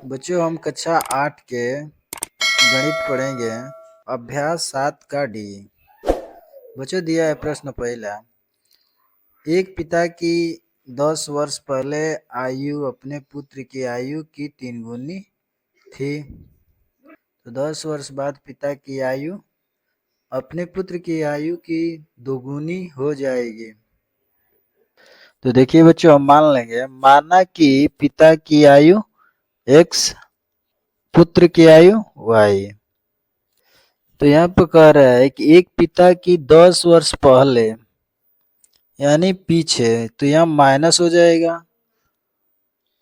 बच्चों हम कक्षा 8 के गणित पढ़ेंगे। अभ्यास 7 का डी। बच्चों दिया है प्रश्न पहला। एक पिता की 10 वर्ष पहले आयु अपने पुत्र की आयु की 3 गुनी थी। तो 10 वर्ष बाद पिता की आयु अपने पुत्र की आयु की 2 गुनी हो जाएगी। तो देखिए बच्चों हम मान लेंगे, माना कि पिता की आयु x, पुत्र की आयु y। तो यहाँ पर कह रहा है कि एक पिता की 10 वर्ष पहले यानी पीछे, तो यहाँ माइनस हो जाएगा।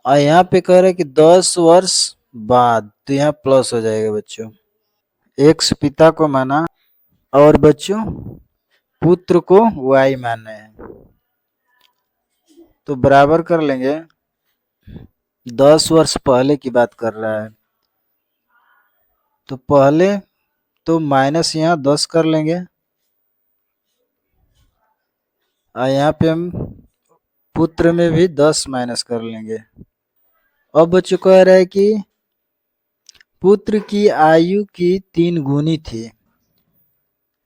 और यहाँ पे कह रहा है कि 10 वर्ष बाद, तो यहाँ प्लस हो जाएगा बच्चों। एक्स पिता को माना और बच्चों पुत्र को वाई माने हैं, तो बराबर कर लेंगे। 10 वर्ष पहले की बात कर रहा है, तो पहले तो माइनस यहाँ 10 कर लेंगे और यहाँ पे हम पुत्र में भी 10 माइनस कर लेंगे। अब बच्चों कह रहा है कि पुत्र की आयु की 3 गुनी थी।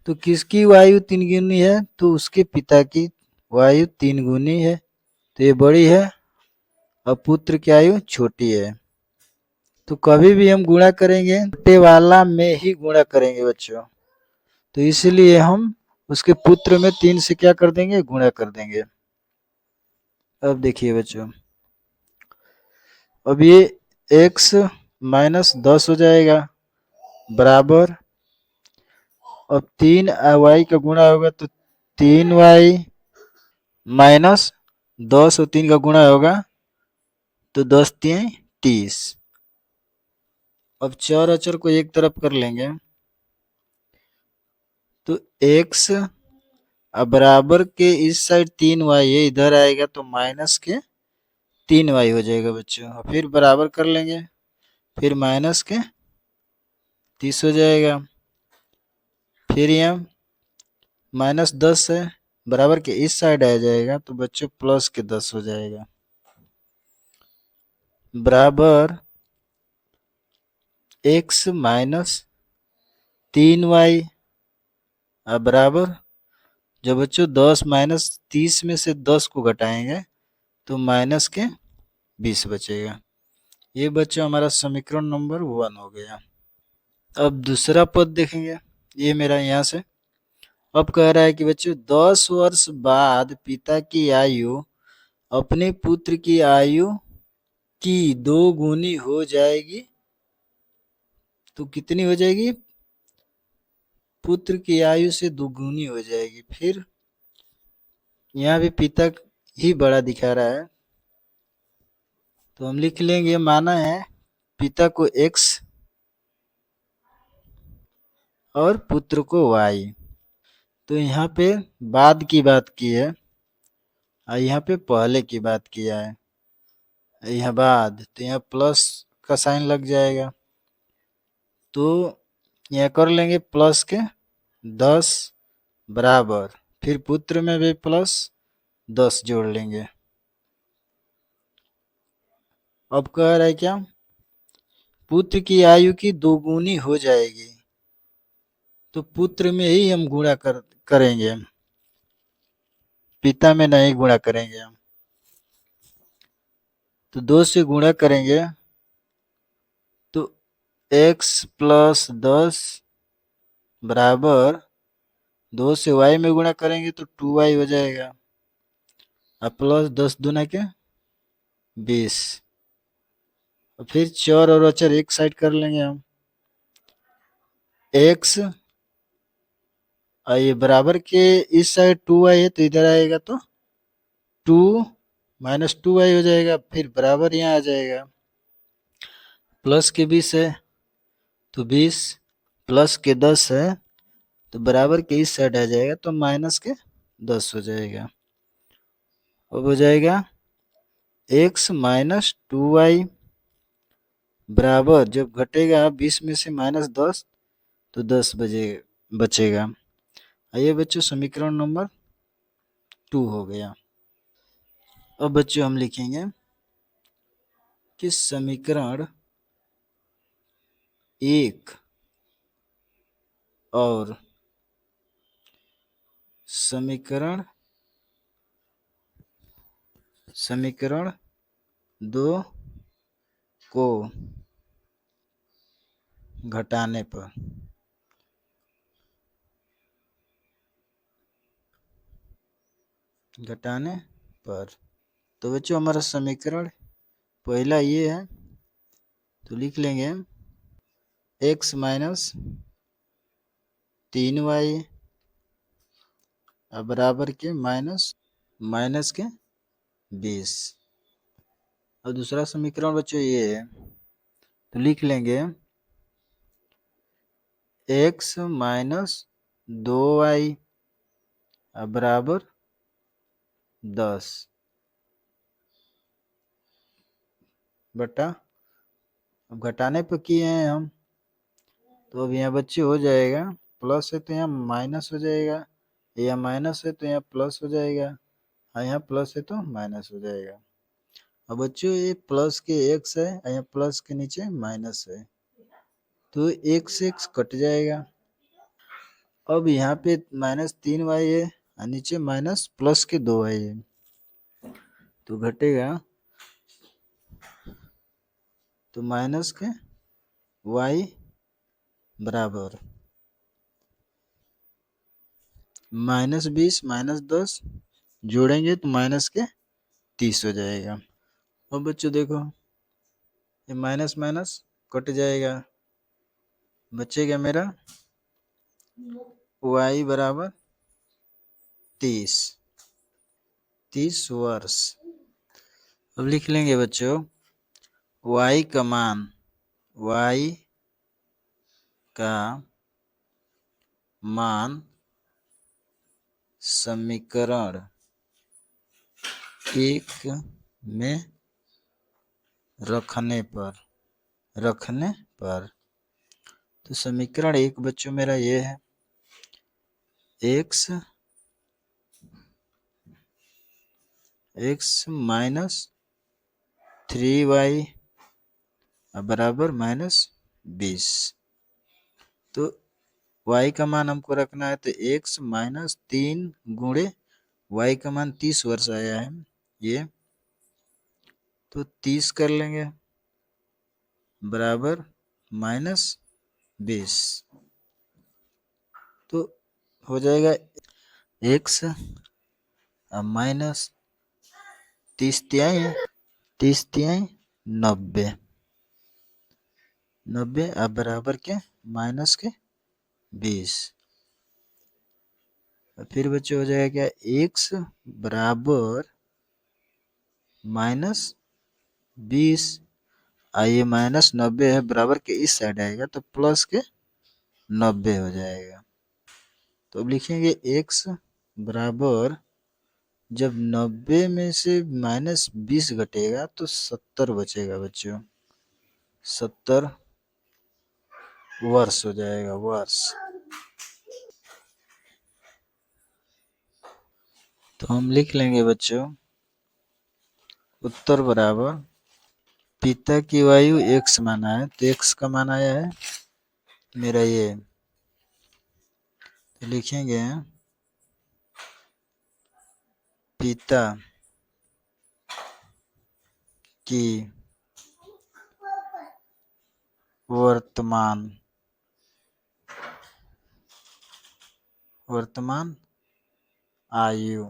तो किसकी आयु 3 गुनी है? तो उसके पिता की आयु 3 गुनी है, तो ये बड़ी है और पुत्र की आयु छोटी है। तो कभी भी हम गुणा करेंगे छोटे वाला में ही गुणा करेंगे बच्चों, तो इसलिए हम उसके पुत्र में 3 से क्या कर देंगे? गुणा कर देंगे। अब देखिए बच्चों, अब ये x माइनस 10 हो जाएगा बराबर, अब 3 y का गुणा होगा तो 3y माइनस 10 और 3 का गुणा होगा तो 10 3 30। अब चार अचर को एक तरफ कर लेंगे तो x बराबर के इस साइड 3y है, इधर आएगा तो माइनस के 3y हो जाएगा बच्चों। फिर बराबर कर लेंगे, फिर माइनस के 30 हो जाएगा। फिर यहाँ माइनस 10 है, बराबर के इस साइड आ जाएगा तो बच्चों प्लस के 10 हो जाएगा बराबर x माइनस 3y बराबर, जब बच्चों 10 माइनस 30 में से 10 को घटाएंगे तो माइनस के 20 बचेगा। ये बच्चों हमारा समीकरण नंबर 1 हो गया। अब दूसरा पद देखेंगे, ये मेरा यहाँ से। अब कह रहा है कि बच्चों 10 वर्ष बाद पिता की आयु अपने पुत्र की आयु की 2 गुनी हो जाएगी। तो कितनी हो जाएगी? पुत्र की आयु से 2 गुनी हो जाएगी। फिर यहाँ भी पिता ही बड़ा दिखा रहा है, तो हम लिख लेंगे, माना है पिता को x और पुत्र को y। तो यहाँ पे बाद की बात की है और यहाँ पे पहले की बात किया है। यहाँ बाद, तो यहाँ प्लस का साइन लग जाएगा, तो यहाँ कर लेंगे प्लस के 10 बराबर, फिर पुत्र में भी प्लस 10 जोड़ लेंगे। अब कह रहा है क्या? पुत्र की आयु की 2 गुनी हो जाएगी, तो पुत्र में ही हम गुणा करेंगे, पिता में नहीं गुणा करेंगे हम। तो 2 से गुणा करेंगे तो x प्लस 10 बराबर 2 से y में गुणा करेंगे तो 2y हो जाएगा और प्लस 10 दूना के 20। फिर चर और अचर एक साइड कर लेंगे हम। x ये बराबर के इस साइड 2y है तो इधर आएगा तो 2 माइनस 2y हो जाएगा। फिर बराबर यहाँ आ जाएगा, प्लस के 20 है तो 20 प्लस के 10 है तो बराबर के इस साइड आ जाएगा तो माइनस के 10 हो जाएगा। अब हो जाएगा x माइनस 2y बराबर, जब घटेगा 20 में से माइनस 10 तो 10 बचेगा। आइए बच्चों समीकरण नंबर 2 हो गया। अब बच्चों हम लिखेंगे कि समीकरण एक और समीकरण दो को घटाने पर तो बच्चों हमारा समीकरण पहला ये है, तो लिख लेंगे x माइनस 3y बराबर के माइनस के 20। और दूसरा समीकरण बच्चों ये है, तो लिख लेंगे x माइनस 2y बराबर 10 बटा, अब घटाने पर किए हैं हम, तो अब यहाँ बच्चे हो जाएगा, प्लस है तो यहाँ माइनस हो जाएगा, यहाँ माइनस है तो यहाँ प्लस हो जाएगा, और यहाँ प्लस है तो माइनस हो जाएगा। अब बच्चों ये प्लस के x है, यहाँ प्लस के नीचे माइनस है, तो x x कट जाएगा। अब यहाँ पे -3y है और नीचे माइनस प्लस के 2y है, तो घटेगा तो माइनस के y बराबर -20 -10 जोड़ेंगे तो माइनस के 30 हो जाएगा। अब बच्चों देखो ये माइनस माइनस कट जाएगा, बचेगा मेरा y बराबर 30 वर्ष। अब लिख लेंगे बच्चों y का मान समीकरण 1 में रखने पर तो समीकरण 1 बच्चों मेरा ये है, x माइनस 3y बराबर -20। तो y का मान हमको रखना है, तो x माइनस 3 गुणे y का मान 30 वर्ष आया है ये, तो 30 कर लेंगे बराबर -20, तो हो जाएगा x माइनस 30 तिहाई 90 अब बराबर के माइनस के 20। फिर बच्चे हो जाएगा क्या, x बराबर -20, आइए -90 है बराबर के इस साइड आएगा तो प्लस के 90 हो जाएगा। तो अब लिखेंगे x बराबर, जब 90 में से -20 घटेगा तो 70 बचेगा बच्चों, 70 वर्ष हो जाएगा, वर्ष। तो हम लिख लेंगे बच्चों उत्तर बराबर, पिता की आयु x माना है तो x का मान आया है मेरा ये, तो लिखेंगे पिता की वर्तमान आयु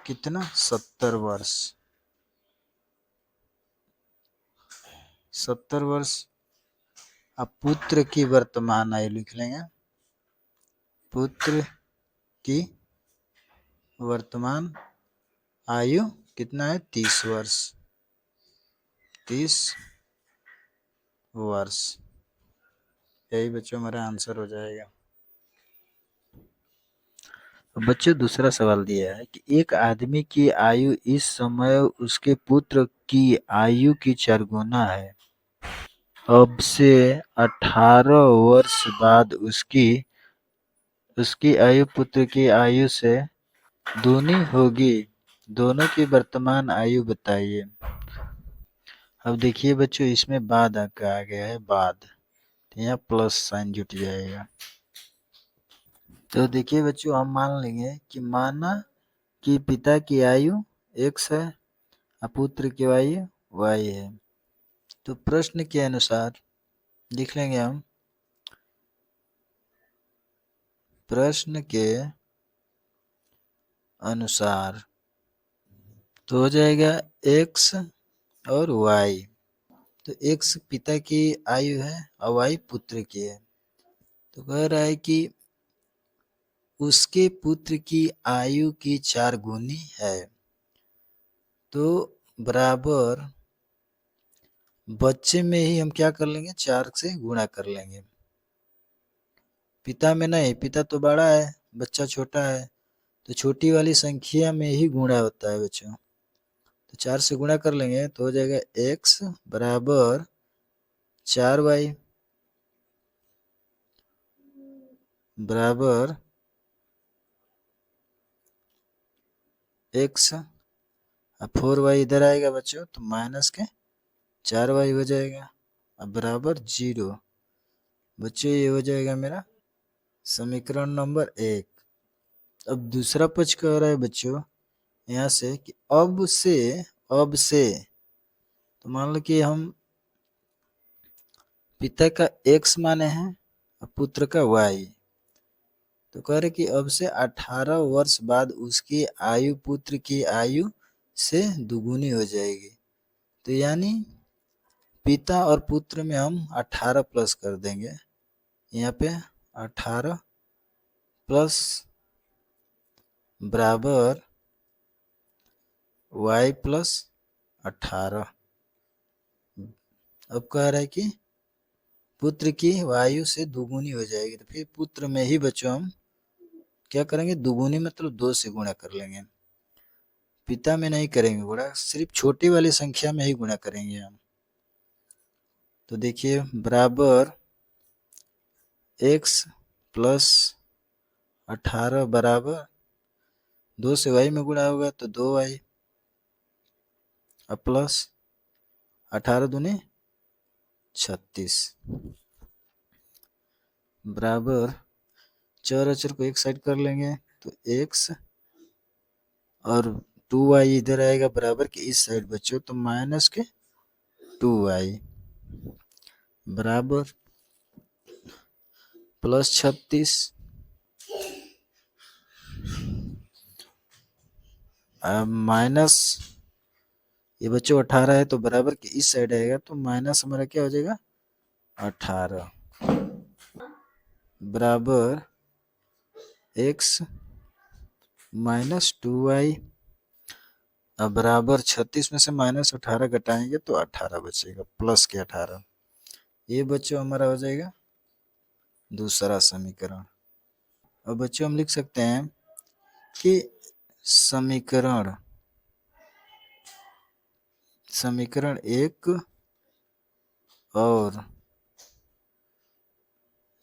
कितना, 70 वर्ष, 70 वर्ष। अब पुत्र की वर्तमान आयु लिख लेंगे, पुत्र की वर्तमान आयु कितना है, 30 वर्ष, 30 वर्ष। यही बच्चों हमारा आंसर हो जाएगा। बच्चों दूसरा सवाल दिया है कि एक आदमी की आयु इस समय उसके पुत्र की आयु की 4 गुना है, अब से 18 वर्ष बाद उसकी आयु पुत्र की आयु से दूनी होगी, दोनों की वर्तमान आयु बताइए। अब देखिए बच्चों इसमें बाद आ गया है, बाद तो यहाँ प्लस साइन जुट जाएगा। तो देखिए बच्चों, हम मान लेंगे कि माना कि पिता की आयु x है और पुत्र की आयु y है। तो प्रश्न के अनुसार लिख लेंगे हम, प्रश्न के अनुसार तो हो जाएगा x और y। तो x पिता की आयु है और y पुत्र की है। तो कह रहा है कि उसके पुत्र की आयु की 4 गुनी है। तो बराबर बच्चे में ही हम क्या कर लेंगे, 4 से गुणा कर लेंगे। पिता में नहीं, पिता तो बड़ा है, बच्चा छोटा है, तो छोटी वाली संख्या में ही गुणा होता है बच्चों। तो 4 से गुणा कर लेंगे तो हो जाएगा x बराबर 4y बराबर x और 4y इधर आएगा बच्चों, तो माइनस के 4y हो जाएगा अब बराबर 0। बच्चों ये हो जाएगा मेरा समीकरण नंबर 1। अब दूसरा पक्ष कह रहा है बच्चों यहाँ से कि अब से तो मान लो कि हम पिता का x माने हैं और पुत्र का y। तो कह रहे कि अब से 18 वर्ष बाद उसकी आयु पुत्र की आयु से दुगुनी हो जाएगी। तो यानी पिता और पुत्र में हम 18 प्लस कर देंगे, यहाँ पे 18 प्लस बराबर y प्लस 18। अब कह रहा है कि पुत्र की आयु से दुगुनी हो जाएगी। तो फिर पुत्र में ही बच्चों हम क्या करेंगे, दुगुनी मतलब 2 से गुणा कर लेंगे। पिता में नहीं करेंगे गुणा, सिर्फ छोटी वाली संख्या में ही गुणा करेंगे हम। तो देखिए बराबर x प्लस 18 बराबर 2 से y में गुणा होगा तो 2y और प्लस 18 दूनी 36 बराबर 4 अक्षर को एक साइड कर लेंगे तो x और 2y इधर आएगा बराबर के इस साइड बच्चों, तो माइनस के 2y बराबर प्लस 36 माइनस ये बच्चों 18 है तो बराबर के इस साइड आएगा, तो माइनस हमारा क्या हो जाएगा 18 बराबर x माइनस 2y अब बराबर 36 में से माइनस 18 घटाएंगे तो 18 बचेगा प्लस के 18। ये बच्चों हमारा हो जाएगा दूसरा समीकरण। अब बच्चों हम लिख सकते हैं कि समीकरण 1 और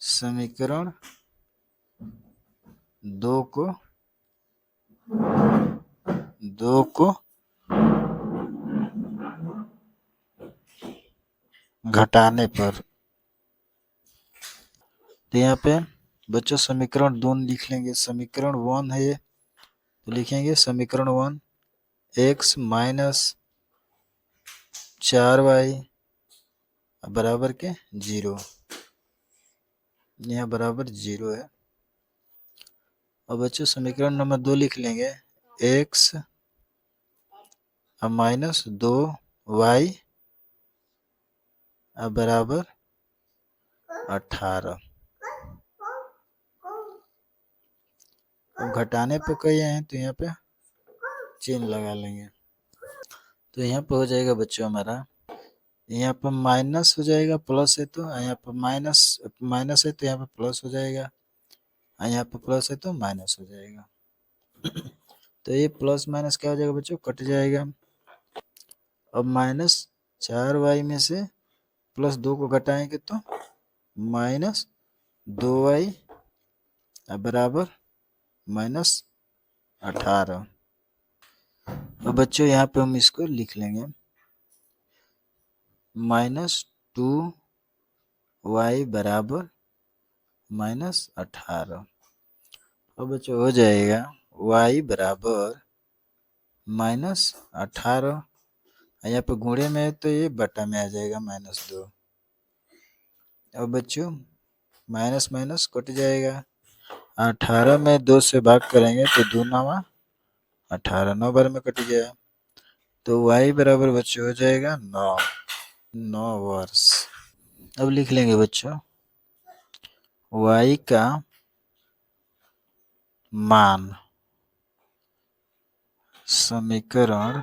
समीकरण 2 को घटाने पर, तो यहाँ पे बच्चों समीकरण 2 लिख लेंगे। समीकरण 1 है ये, तो लिखेंगे समीकरण 1 x माइनस 4y बराबर के 0, यहाँ बराबर 0 है। अब बच्चों समीकरण नंबर 2 लिख लेंगे x माइनस 2y बराबर 18। अब घटाने पर कहे हैं तो यहाँ पे चिन्ह लगा लेंगे। तो यहाँ पे हो जाएगा बच्चों हमारा, यहाँ पर माइनस हो जाएगा, प्लस है तो यहाँ पर माइनस है तो यहाँ पर प्लस हो जाएगा, यहाँ पर प्लस है तो माइनस हो जाएगा। तो ये प्लस माइनस क्या हो जाएगा बच्चों, कट जाएगा। अब माइनस 4y में से प्लस 2 को घटाएंगे तो माइनस 2y बराबर माइनस 18। अब बच्चों यहाँ पे हम इसको लिख लेंगे -2 y बराबर -18। अब बच्चों हो जाएगा y बराबर -18। यहाँ पे गुणे में है तो ये बटा में आ जाएगा -2। अब बच्चों माइनस माइनस कट जाएगा। 18 में 2 से भाग करेंगे तो 2 9 18, 9 बार में कट गया। तो y बराबर बच्चों हो जाएगा 9, 9 वर्ष। अब लिख लेंगे बच्चों y का मान समीकरण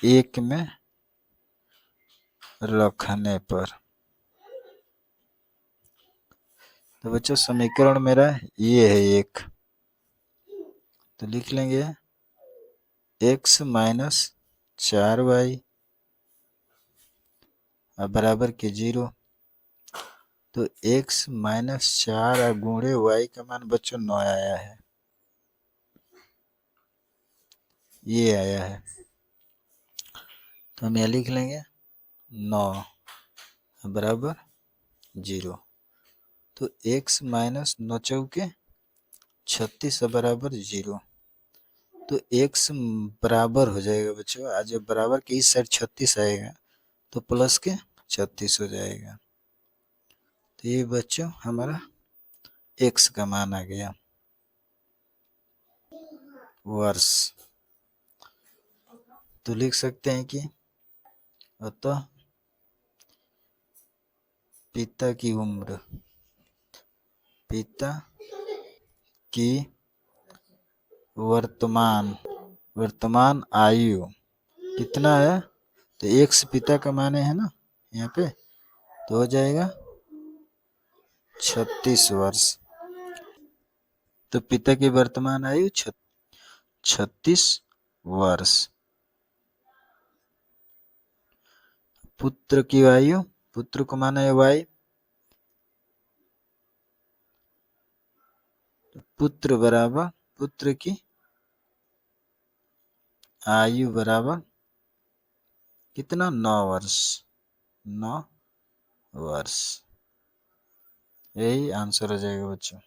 1 में रखने पर। तो बच्चों समीकरण मेरा ये है 1, तो लिख लेंगे x माइनस 4y बराबर के 0। तो x माइनस 4 और गुणे y का मान बच्चों 9 आया है, ये आया है। तो हम यह लिख लेंगे 9 बराबर 0। तो x माइनस 9 चौके 36 बराबर 0। तो x बराबर हो जाएगा बच्चों, आज जब बराबर के इस साइड 36 आएगा तो प्लस के 36 हो जाएगा। तो ये बच्चों हमारा x का मान आ गया वर्ष। तो लिख सकते हैं कि अतः पिता की उम्र, पिता की वर्तमान आयु कितना है? तो x पिता का माने है ना यहाँ पे, तो हो जाएगा 36 वर्ष। तो पिता की वर्तमान आयु 36 वर्ष। पुत्र की आयु, पुत्र को माना है y, पुत्र बराबर पुत्र की आयु बराबर कितना? 9 वर्ष, 9 वर्ष। यही आंसर हो जाएगा बच्चों।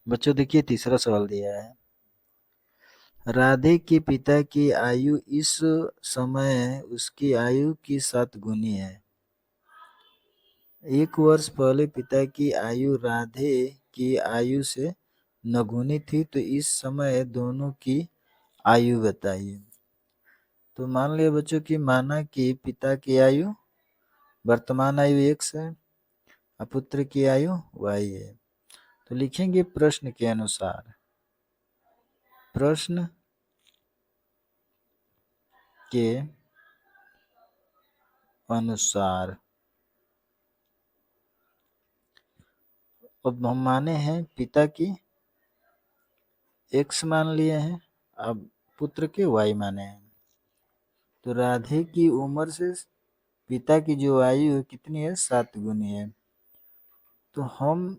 बच्चों देखिए तीसरा सवाल दिया है, राधे के पिता की आयु इस समय उसकी आयु की 7 गुनी है। 1 वर्ष पहले पिता की आयु राधे की आयु से 9 गुनी थी, तो इस समय दोनों की आयु बताइए। तो मान लिया बच्चों कि माना कि पिता की आयु वर्तमान आयु x है और पुत्र की आयु y है। तो लिखेंगे प्रश्न के अनुसार, प्रश्न के अनुसार। अब हम माने हैं पिता की x मान लिए हैं, अब पुत्र के y माने हैं। तो राधे की उम्र से पिता की जो आयु है कितनी है? 7 गुनी है। तो हम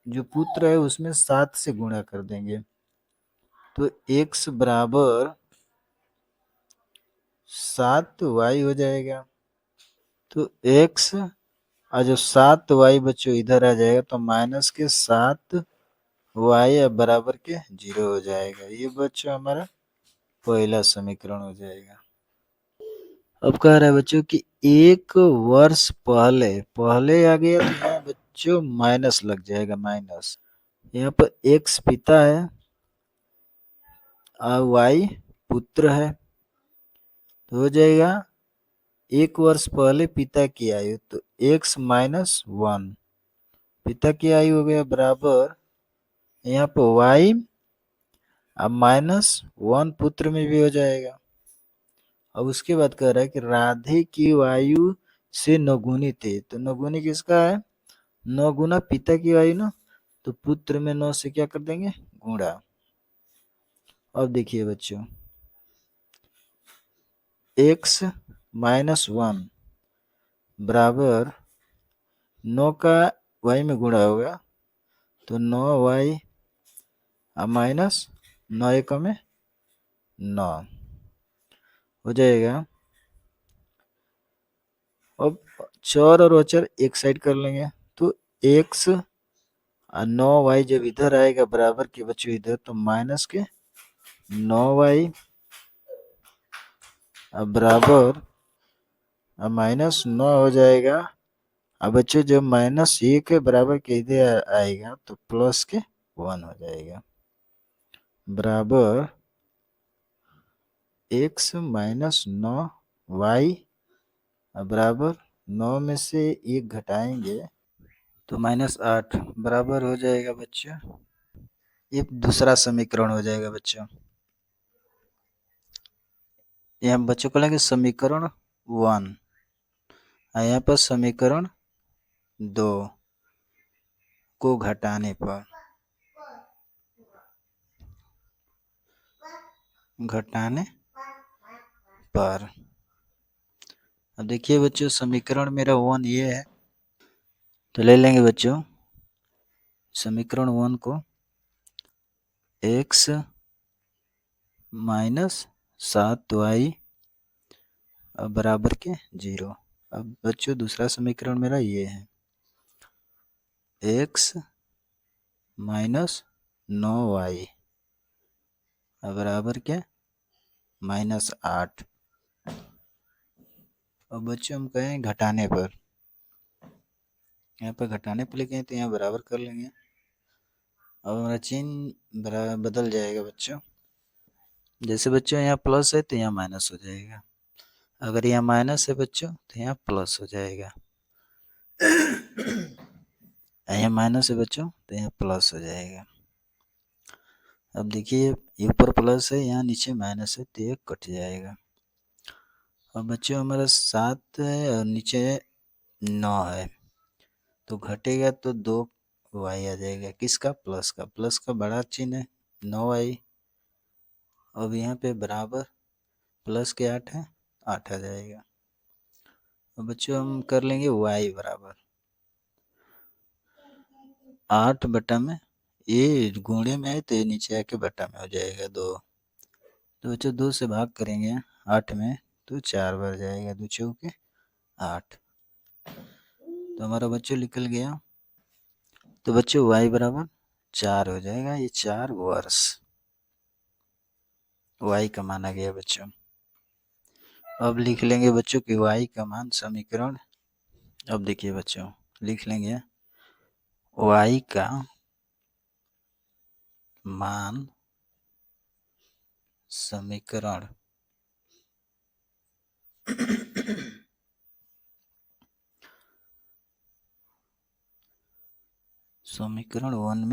जो पुत्र है उसमें 7 से गुणा कर देंगे, तो x बराबर 7y हो जाएगा। तो x और जो 7y बच्चों इधर आ जाएगा, तो माइनस के 7y बराबर के 0 हो जाएगा। ये बच्चों हमारा पहला समीकरण हो जाएगा। अब कह रहा है बच्चों कि 1 वर्ष पहले, पहले आ गया तो यहाँ बच्चों माइनस लग जाएगा, माइनस। यहाँ पर x पिता है और y पुत्र है, तो हो जाएगा 1 वर्ष पहले पिता की आयु, तो x माइनस 1 पिता की आयु हो गया बराबर यहाँ पर y अब -1 पुत्र में भी हो जाएगा। अब उसके बाद कह रहा है कि राधे की आयु से 9 गुनी थे, तो 9 गुनी किसका है? 9 गुना पिता की आयु ना, तो पुत्र में 9 से क्या कर देंगे? गुणा। अब देखिए बच्चों x माइनस 1 बराबर 9 का y में गुणा होगा, तो 9y माइनस 9 एकम में 9। हो जाएगा। अब चर और अचर एक साइड कर लेंगे, तो एक्स और 9y जब इधर आएगा बराबर के बच्चों इधर, तो माइनस के 9y अब बराबर माइनस 9 हो जाएगा। अब बच्चों जब माइनस 1 के बराबर के इधर आएगा तो प्लस के 1 हो जाएगा, बराबर x माइनस 9y बराबर 9 में से 1 घटाएंगे तो माइनस 8 बराबर हो जाएगा बच्चों। ये दूसरा समीकरण हो जाएगा बच्चों। ये हम बच्चों को लेंगे समीकरण 1 और यहाँ पर समीकरण 2 को घटाने पर अब देखिए बच्चों समीकरण मेरा 1 ये है, तो ले लेंगे बच्चों समीकरण 1 को x माइनस 7y बराबर के 0। अब बच्चों दूसरा समीकरण मेरा ये है x माइनस 9y बराबर के माइनस 8। अब बच्चों हम कहें घटाने पर, यहाँ पर घटाने पर लिखें तो यहाँ बराबर कर लेंगे। अब हमारा चिन्ह बदल जाएगा बच्चों। जैसे बच्चों यहाँ प्लस है तो यहाँ माइनस हो जाएगा, अगर यहाँ माइनस है बच्चों तो यहाँ प्लस हो जाएगा, यहाँ माइनस है बच्चों तो यहाँ प्लस हो जाएगा। अब देखिए ऊपर प्लस है यहाँ नीचे माइनस है तो ये कट जाएगा। अब बच्चों हमारा 7 है और नीचे 9 है, तो घटेगा तो 2y आ जाएगा, किसका प्लस का बड़ा चिन्ह है 9y। अब यहाँ पे बराबर प्लस के 8 है 8 आ जाएगा। अब बच्चों हम कर लेंगे y बराबर 8 बटा में, ये गुणे में है तो ये नीचे आके बटा में हो जाएगा 2। तो बच्चों 2 से भाग करेंगे 8 में तो 4 बार जाएगा, 2 चौके 8, तो हमारा बच्चों निकल गया। तो बच्चों y बराबर 4 हो जाएगा, ये 4 वर्ष y का मान आ गया बच्चों। अब लिख लेंगे बच्चों कि y का मान समीकरण, अब देखिए बच्चों लिख लेंगे y का मान समीकरण समीकरण 1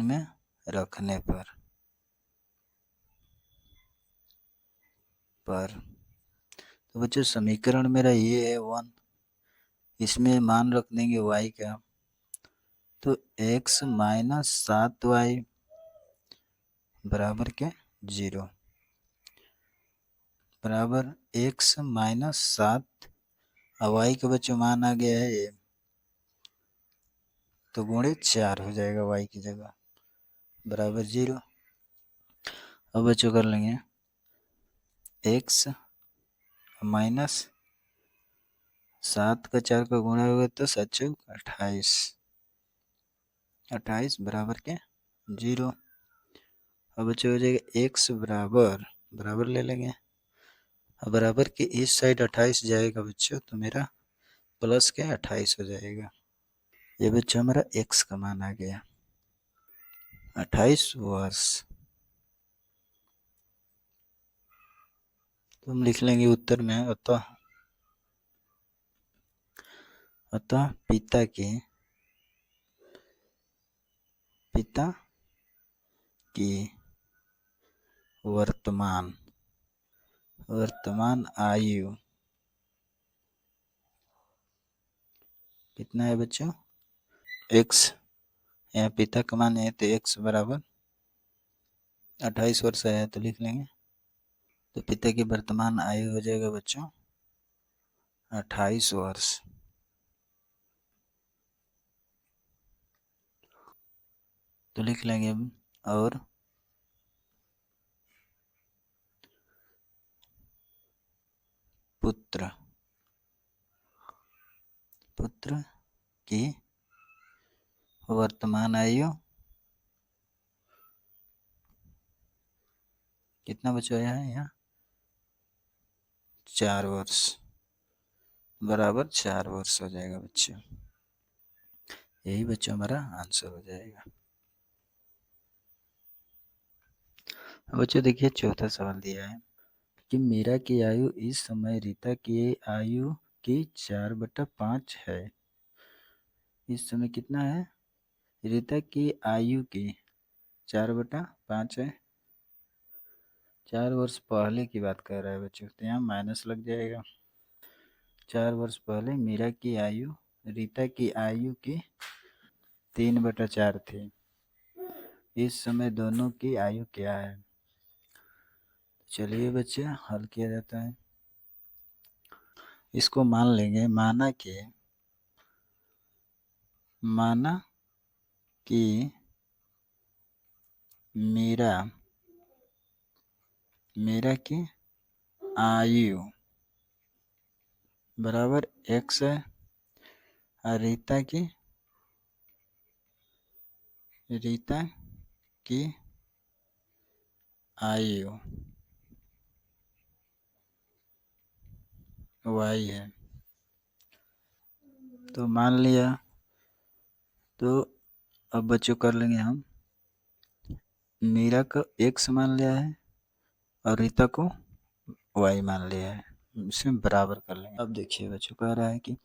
में रखने पर तो बच्चों समीकरण मेरा ये है 1, इसमें मान रख देंगे y का, तो x माइनस 7y बराबर के 0 बराबर x माइनस 7 और y का बच्चों मान आ गया है ये, तो गुणे 4 हो जाएगा y की जगह बराबर 0। अब बच्चों कर लेंगे x माइनस 7 का 4 का गुणा होगा तो 7 चौक 28, 28 बराबर के 0। अब बच्चों हो जाएगा x बराबर ले लेंगे, अब बराबर के इस साइड 28 जाएगा बच्चों तो मेरा प्लस के 28 हो जाएगा। ये बच्चों हमारा x का मान आ गया 28 वर्ष। तो हम लिख लेंगे उत्तर में अतः पिता की वर्तमान आयु कितना है बच्चों x, यहाँ पिता का मान है तो x बराबर 28 वर्ष आया तो लिख लेंगे, तो पिता की वर्तमान आयु हो जाएगा बच्चों 28 वर्ष। तो लिख लेंगे और पुत्र पुत्र की वर्तमान आयु कितना बचा है यहाँ 4 वर्ष बराबर 4 वर्ष हो जाएगा बच्चों। यही बच्चों हमारा आंसर हो जाएगा। बच्चों देखिए चौथा सवाल दिया है कि मीरा की आयु इस समय रीता की आयु की 4/5 है। इस समय कितना है रीता की आयु की 4/5 है। 4 वर्ष पहले की बात कर रहा है बच्चों, तो यहाँ माइनस लग जाएगा। 4 वर्ष पहले मीरा की आयु रीता की आयु की 3/4 थी। इस समय दोनों की आयु क्या है? चलिए बच्चे हल किया जाता है। इसको मान लेंगे, माना कि मीरा की आयु बराबर x है और रीता की आयु y है। तो मान लिया, तो अब बच्चों कर लेंगे हम मीरा को x मान लिया है और रीता को y मान लिया है, इसमें बराबर कर लेंगे। अब देखिए बच्चों कह रहा है कि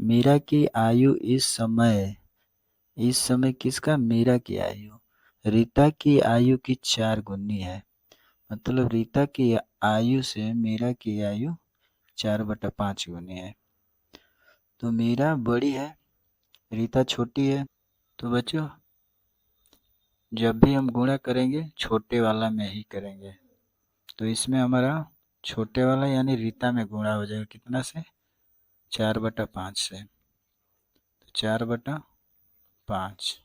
मीरा की आयु इस समय किसका मीरा की आयु रीता की आयु की 4 गुनी है। मतलब रीता की आयु से मीरा की आयु 4/5 गुनी है। तो मीरा बड़ी है, रीता छोटी है। तो बच्चों जब भी हम गुणा करेंगे छोटे वाला में ही करेंगे। तो इसमें हमारा छोटे वाला यानी रीता में गुणा हो जाएगा कितना से 4/5 से। तो 4/5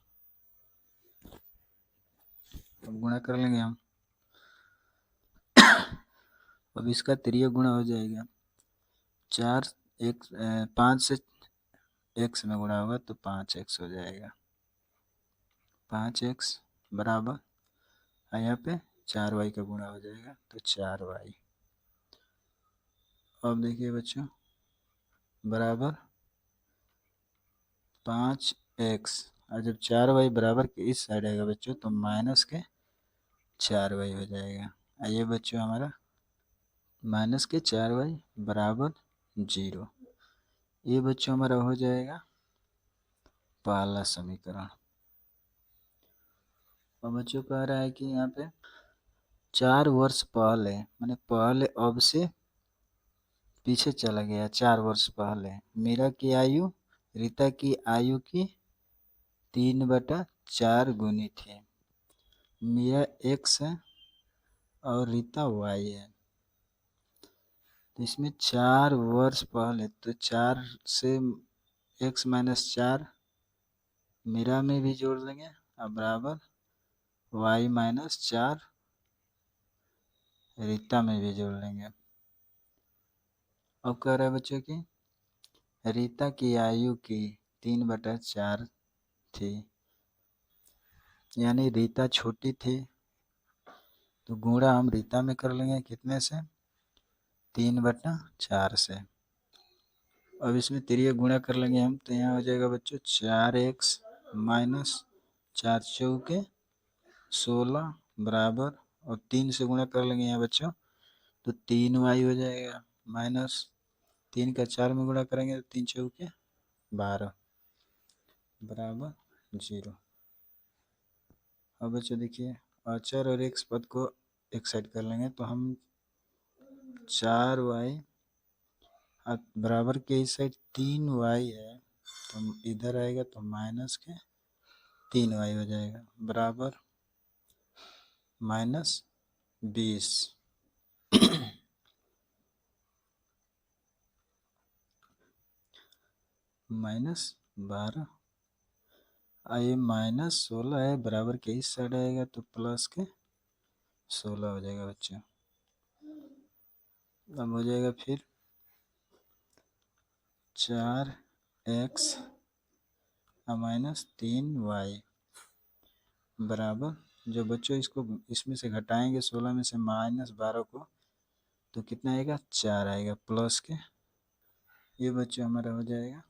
अब गुणा कर लेंगे हम। अब इसका त्रिय गुणा हो जाएगा 5 से x में गुणा होगा तो 5x हो जाएगा। 5x बराबर यहाँ पे 4y का गुणा हो जाएगा तो 4y। अब देखिए बच्चों बराबर 5x और जब 4y बराबर के इस साइड आएगा बच्चों तो माइनस के 4y हो जाएगा। आइए बच्चों हमारा माइनस के 4y बराबर 0। ये बच्चों हमारा हो जाएगा पहला समीकरण। और बच्चों कह रहा है कि यहाँ पे 4 वर्ष पहले माने पहले अब से पीछे चला गया 4 वर्ष पहले मीरा की आयु रीता की आयु की 3/4 गुनी थी। मीरा x है और रीता y है। तो इसमें 4 वर्ष पहले तो 4 से x - 4 मीरा में भी जोड़ लेंगे और बराबर y - 4 रीता में भी जोड़ लेंगे। अब कह रहा है बच्चों की रीता की आयु की 3/4 थी यानी रीता छोटी थी। तो गुणा हम रीता में कर लेंगे कितने से 3/4 से। अब इसमें त्रिय गुणा कर लेंगे हम तो यहाँ हो जाएगा बच्चों 4x - 4 चौके 16 बराबर और 3 से गुणा कर लेंगे यहाँ बच्चों तो 3y हो जाएगा माइनस 3 का 4 में गुणा करेंगे तो 3 चौके 12 बराबर 0। अब बच्चों देखिए अचर और x पद को एक साइड कर लेंगे तो हम 4y बराबर के इस साइड 3y है तो इधर आएगा तो माइनस के 3y हो जाएगा बराबर -20। -12 ये -16 है बराबर के इस साइड आएगा तो प्लस के 16 हो जाएगा बच्चों। अब हो जाएगा फिर 4x माइनस 3y बराबर, जो बच्चों इसको इसमें से घटाएंगे 16 में से -12 को, तो कितना आएगा 4 आएगा प्लस के। ये बच्चों हमारा हो जाएगा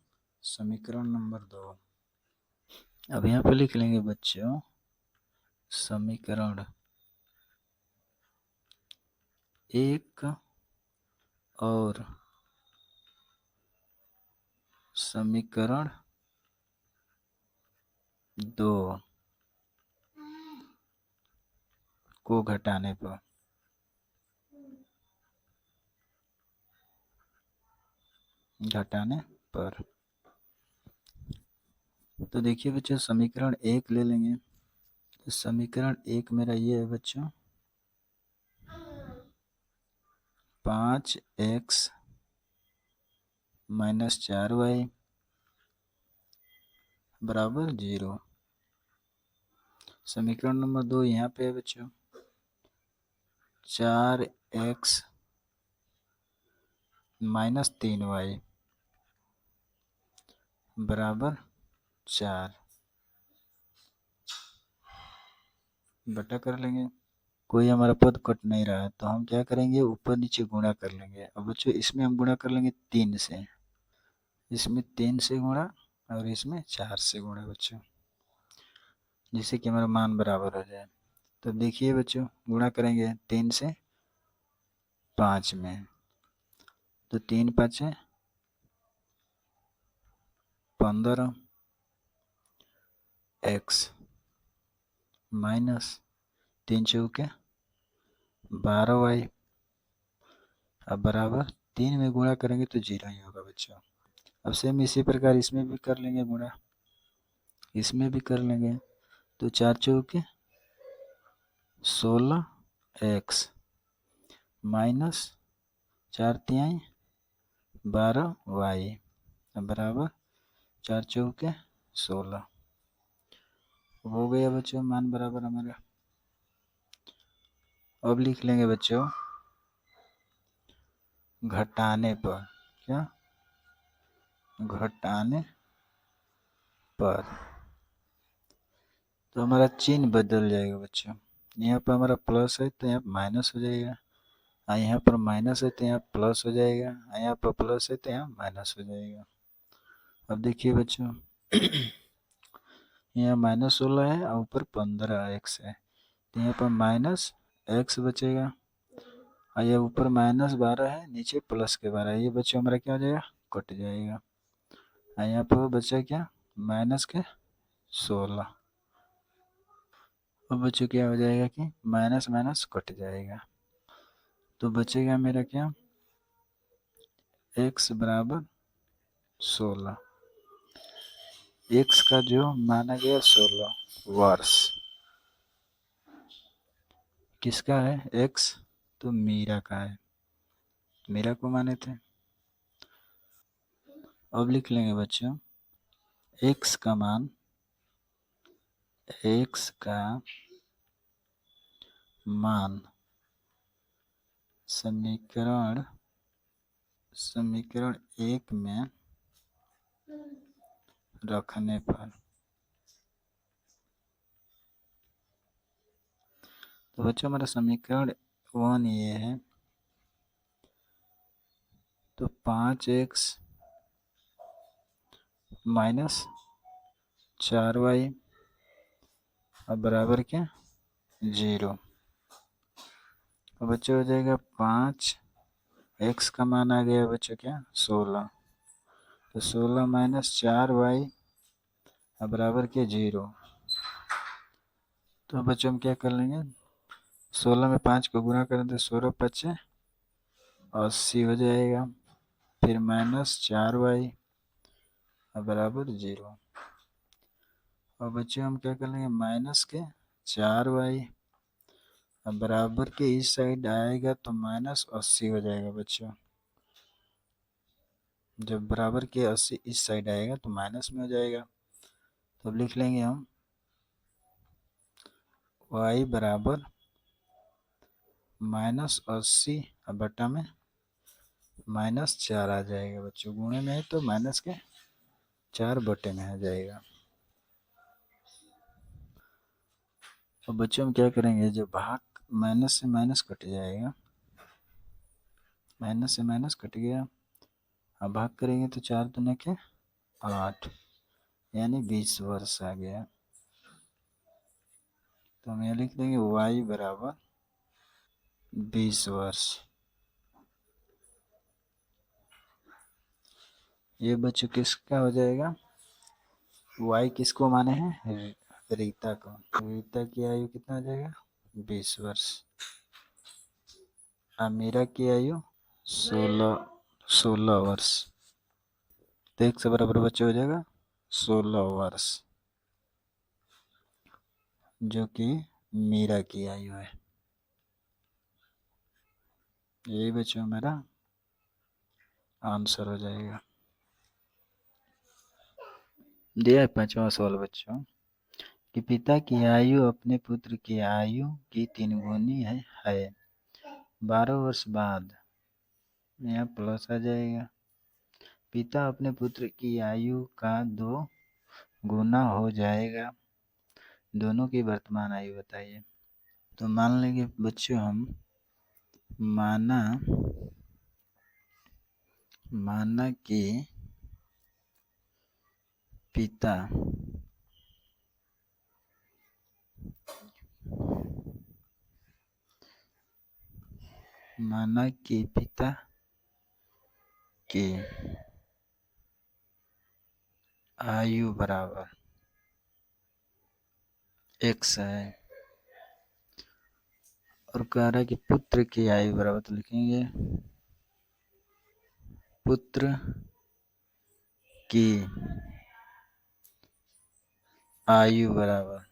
समीकरण नंबर 2। अब यहाँ पे लिख लेंगे बच्चों समीकरण 1 और समीकरण 2 को घटाने पर तो देखिए बच्चों समीकरण 1 ले लेंगे। तो समीकरण 1 मेरा ये है बच्चों 5x माइनस 4y बराबर 0। समीकरण नंबर 2 यहाँ पे है बच्चों 4x माइनस 3y बराबर 4 बटा कर लेंगे। कोई हमारा पद कट नहीं रहा है तो हम क्या करेंगे ऊपर नीचे गुणा कर लेंगे। अब बच्चों इसमें हम गुणा कर लेंगे 3 से, इसमें 3 से गुणा और इसमें 4 से गुणा बच्चों, जिससे कि हमारा मान बराबर हो जाए। तो देखिए बच्चों गुणा करेंगे 3 से 5 में, तो 3 5 15 x माइनस 3 चौके 12y अब बराबर 3 में गुणा करेंगे तो 0 ही होगा बच्चों। अब सेम इसी प्रकार इसमें भी कर लेंगे गुणा, इसमें भी कर लेंगे, तो 4 चौके 16x माइनस 4 तिहाई 12y बराबर 4 चौके 16 हो गया बच्चों मान बराबर हमारा। अब लिख लेंगे बच्चों घटाने पर, क्या घटाने पर, तो हमारा चिन्ह बदल जाएगा बच्चों। यहाँ पर हमारा प्लस है तो यहाँ माइनस हो जाएगा, यहाँ पर माइनस है तो यहाँ प्लस हो जाएगा, यहाँ पर प्लस है तो यहाँ माइनस हो जाएगा। अब देखिए बच्चों यहाँ -16 है और ऊपर 15x है, तो यहाँ पर -x बचेगा और ये ऊपर -12 है नीचे प्लस के 12, ये बच्चों हमारा क्या हो जाएगा कट जाएगा। और यहाँ पर बचा क्या माइनस के 16। अब बच्चों क्या हो जाएगा कि माइनस माइनस कट जाएगा, तो बचेगा मेरा क्या x बराबर 16, x का जो माना गया 16 वर्ष किसका है x, तो मीरा का है, मीरा को माने थे। अब लिख लेंगे बच्चों x का मान, x का मान समीकरण 1 में रखने पर, तो बच्चों हमारा समीकरण 1 ये है, तो 5x माइनस 4y अब बराबर क्या 0। तो बच्चों हो जाएगा 5x का मान आ गया बच्चों क्या 16, तो 16 माइनस 4y अब बराबर क्या 0। तो बच्चों हम क्या कर लेंगे 16 में 5 को गुणा करें तो 16 5 80 हो जाएगा, फिर -4y अब बराबर 0। और बच्चों हम क्या कर लेंगे माइनस के 4y अब बराबर के इस साइड आएगा तो -80 हो जाएगा बच्चों, जब बराबर के 80 इस साइड आएगा तो माइनस में हो जाएगा। तो अब लिख लेंगे हम y बराबर -80 बटा में -4 आ जाएगा बच्चों, गुणे में है तो माइनस के 4 बटे में आ जाएगा। तो बच्चों हम क्या करेंगे, जब भाग माइनस से माइनस कट जाएगा, माइनस से माइनस कट गया, अब भाग करेंगे तो 4 दूनी के 8 यानी 20 वर्ष आ गया। तो हम यहाँ लिख देंगे y बराबर 20 वर्ष। ये बच्चों किसका हो जाएगा, y किसको माने हैं, रीता को। रीता की आयु कितना हो जाएगा, 20 वर्ष। अमीरा की आयु 16 वर्ष। तो 1 से बराबर बच्चे हो जाएगा 16 वर्ष, जो कि मीरा की आयु है। यही बच्चों मेरा आंसर हो जाएगा। दिया है 5वां सवाल बच्चों कि पिता की आयु अपने पुत्र की आयु की 3 गुनी है 12 वर्ष बाद, यहाँ प्लस आ जाएगा। पिता अपने पुत्र की आयु का 2 गुना हो जाएगा, दोनों की वर्तमान आयु बताइए। तो मान लेंगे बच्चों हम माना कि पिता की आयु बराबर x है, और कह रहा है कि पुत्र की आयु बराबर, तो लिखेंगे पुत्र की आयु बराबर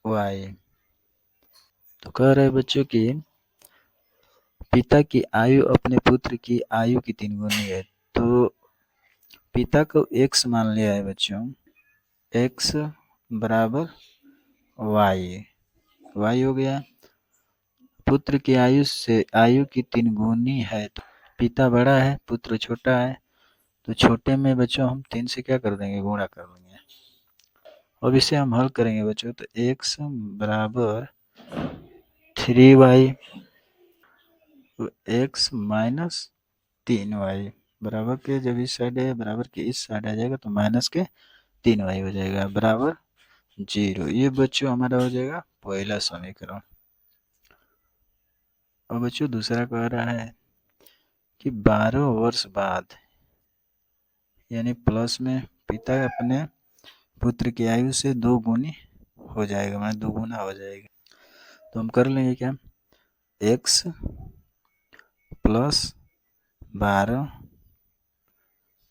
y। तो कह रहे बच्चों कि पिता की आयु अपने पुत्र की आयु की 3 गुनी है। तो पिता को x मान लिया है बच्चों, x बराबर y हो गया। पुत्र की आयु की 3 गुनी है, तो पिता बड़ा है पुत्र छोटा है, तो छोटे में बच्चों हम 3 से क्या कर देंगे, गुणा कर लेंगे। अब इसे हम हल करेंगे बच्चों, तो x बराबर 3y, x माइनस 3y बराबर के, जब इस साइड है बराबर के इस साइड आ जाएगा तो माइनस के 3y हो जाएगा बराबर 0। ये बच्चों हमारा हो जाएगा पहला समीकरण। और बच्चों दूसरा कह रहा है कि 12 वर्ष बाद, यानी प्लस में पिता अपने पुत्र की आयु से 2 गुनी हो जाएगा, मतलब 2 गुना हो जाएगा। तो हम कर लेंगे क्या, x प्लस 12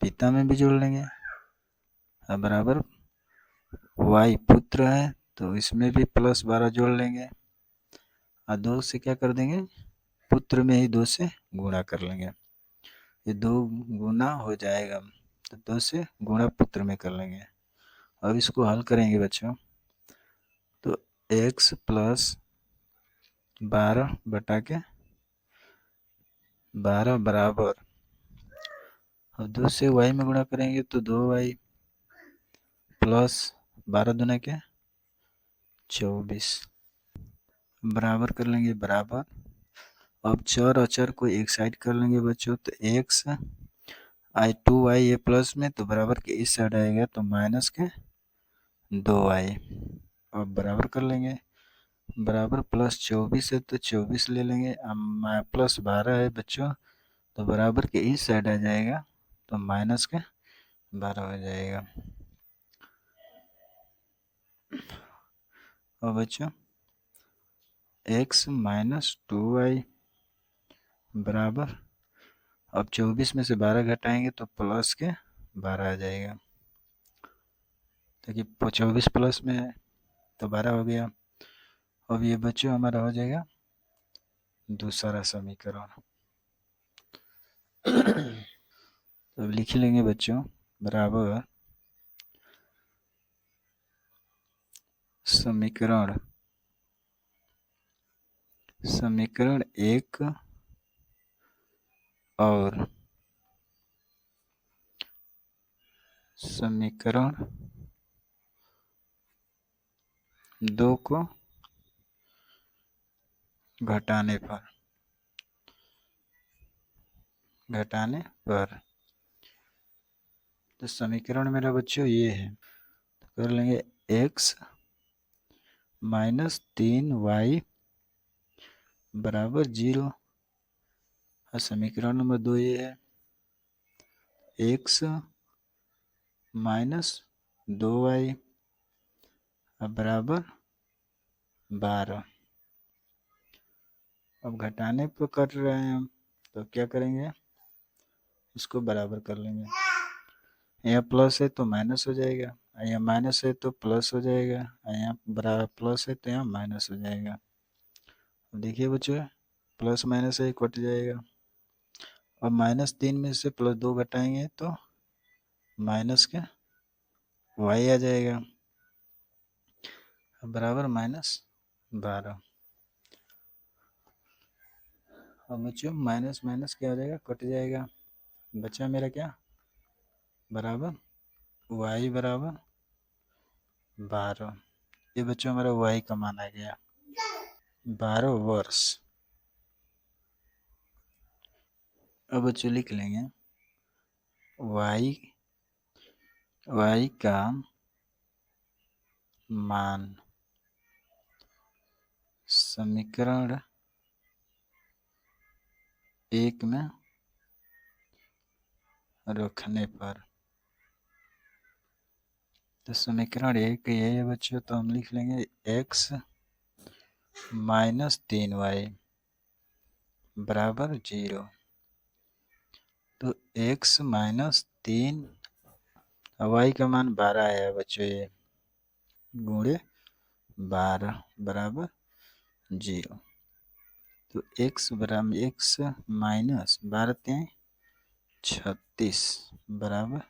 पिता में भी जोड़ लेंगे, अब बराबर y पुत्र है तो इसमें भी प्लस 12 जोड़ लेंगे, और 2 से क्या कर देंगे, पुत्र में ही 2 से गुणा कर लेंगे, ये 2 गुना हो जाएगा, तो 2 से गुणा पुत्र में कर लेंगे। अब इसको हल करेंगे बच्चों, तो x प्लस 12 बटा के 12 बराबर, अब 2 से y में गुणा करेंगे तो 2y प्लस 12 दूना के 24 बराबर कर लेंगे बराबर। अब चर अचर को एक साइड कर लेंगे बच्चों, तो x आई 2y ये प्लस में, तो बराबर के इस साइड आएगा तो माइनस के 2y। अब बराबर कर लेंगे, बराबर प्लस 24 है तो 24 ले लेंगे, अब प्लस 12 है बच्चों, तो बराबर के इस साइड आ जाएगा तो माइनस के 12 हो जाएगा। और बच्चों x माइनस 2y बराबर, अब 24 में से 12 घटाएंगे तो प्लस के 12 आ जाएगा, देखिए 24 प्लस में है तो 12 हो गया। अब ये बच्चों हमारा हो जाएगा दूसरा समीकरण। तो अब लिख लेंगे बच्चों बराबर समीकरण 1 और समीकरण 2 को घटाने पर तो समीकरण मेरा बच्चों ये है, तो कर लेंगे x माइनस 3y बराबर 0। और समीकरण नंबर 2 ये है x माइनस 2y बराबर 12। अब घटाने पर कर रहे हैं हम, तो क्या करेंगे, इसको बराबर कर लेंगे। यहाँ प्लस है तो माइनस हो जाएगा, यहाँ माइनस है तो प्लस हो जाएगा, यहाँ बराबर प्लस है तो यहाँ माइनस हो जाएगा। देखिए बच्चों, प्लस माइनस है कट जाएगा। अब -3 में से +2 घटाएंगे तो माइनस का y आ जाएगा बराबर -12। अब बच्चों माइनस माइनस क्या हो जाएगा, कट जाएगा। बचा मेरा क्या, बराबर y बराबर 12। ये बच्चों हमारा y का मान आ गया 12 वर्ष। अब बच्चों लिख लेंगे y का मान समीकरण 1 में रखने पर। तो समीकरण 1 ये है बच्चों, तो हम लिख लेंगे x माइनस 3y बराबर 0। तो x माइनस 3 y का मान 12 आया बच्चों, ये गुणे 12 बराबर 0। तो x बराबर x माइनस 12 36 बराबर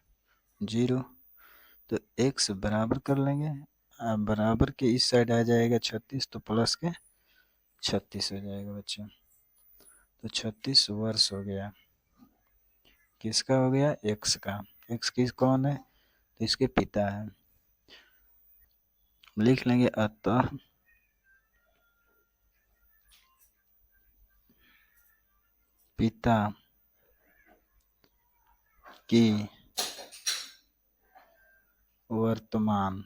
0। तो x बराबर कर लेंगे, बराबर के इस साइड आ जाएगा 36, तो प्लस के 36 हो जाएगा बच्चों। तो 36 वर्ष हो गया। किसका हो गया, x का। x किस कौन है, तो इसके पिता है। लिख लेंगे अतः पिता की वर्तमान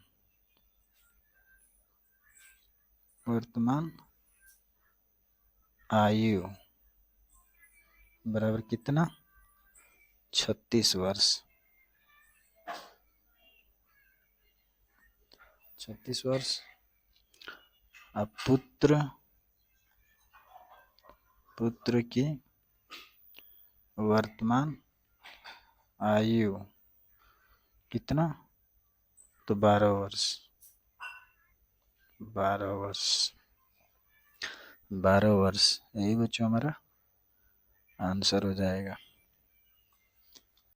आयु बराबर कितना, 36 वर्ष। 36 वर्ष। अब पुत्र की वर्तमान आयु कितना, तो 12 वर्ष। 12 वर्ष यही बच्चों हमारा आंसर हो जाएगा।